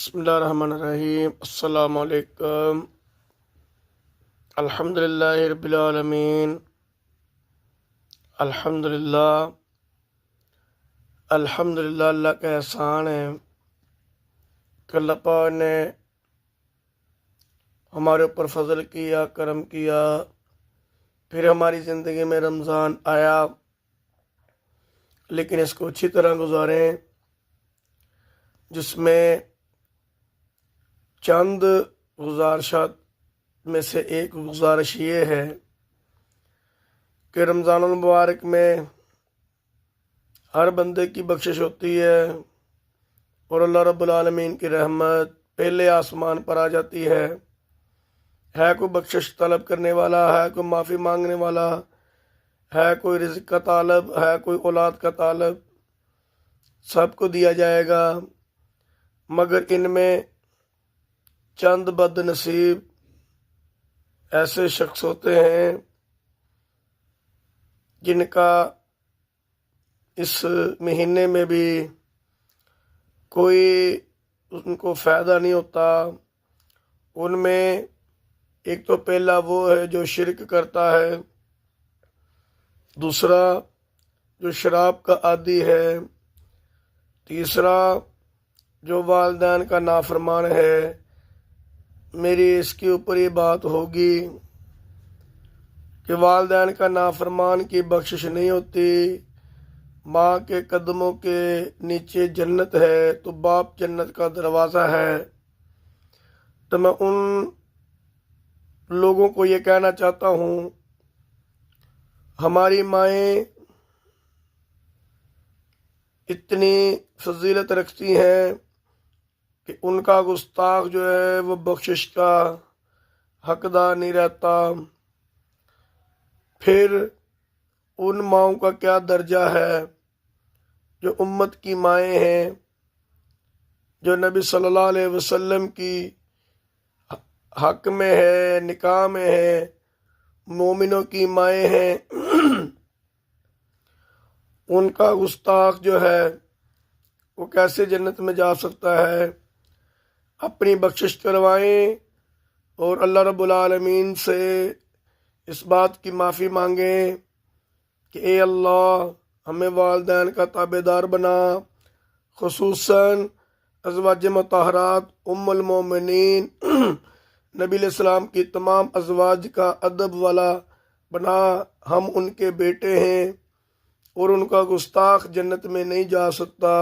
بسم اللہ الرحمن الرحیم۔ السلام علیکم۔ الحمدللہ رب العالمین۔ الحمدللہ اللہ کا احسان ہے کہ اللہ پاک نے ہمارے اوپر فضل کیا، کرم کیا، پھر ہماری زندگی میں رمضان آیا، لیکن اس کو اچھی طرح گزاریں، جس میں چند گزارشات میں سے ایک گزارش یہ ہے کہ رمضان المبارک میں ہر بندے کی بخشش ہوتی ہے اور اللہ رب العالمین کی رحمت پہلے آسمان پر آ جاتی ہے کوئی بخشش طلب کرنے والا، ہے کوئی معافی مانگنے والا، ہے کوئی رزق کا طالب، ہے کوئی اولاد کا طالب، سب کو دیا جائے گا، مگر ان میں چند بد نصیب ایسے شخص ہوتے ہیں جن کا اس مہینے میں بھی کوئی ان کو فائدہ نہیں ہوتا۔ ان میں ایک تو پہلا وہ ہے جو شرک کرتا ہے، دوسرا جو شراب کا عادی ہے، تیسرا جو والدین کا نافرمان ہے۔ میری اس کے اوپر یہ بات ہوگی کہ والدین کا نافرمان کی بخشش نہیں ہوتی۔ ماں کے قدموں کے نیچے جنت ہے تو باپ جنت کا دروازہ ہے۔ تو میں ان لوگوں کو یہ کہنا چاہتا ہوں، ہماری مائیں اتنی فضیلت رکھتی ہیں کہ ان کا گستاخ جو ہے وہ بخشش کا حقدار نہیں رہتا۔ پھر ان ماؤں کا کیا درجہ ہے جو امت کی مائیں ہیں، جو نبی صلی اللہ علیہ وسلم کی حق میں ہے، نکاح میں ہے، مومنوں کی مائیں ہیں۔ ان کا گستاخ جو ہے وہ کیسے جنت میں جا سکتا ہے؟ اپنی بخشش کروائیں اور اللہ رب العالمین سے اس بات کی معافی مانگیں کہ اے اللہ ہمیں والدین کا تابع دار بنا، خصوصاً ازواج مطہرات ام المومنین نبی علیہ السلام کی تمام ازواج کا ادب والا بنا۔ ہم ان کے بیٹے ہیں اور ان کا گستاخ جنت میں نہیں جا سکتا۔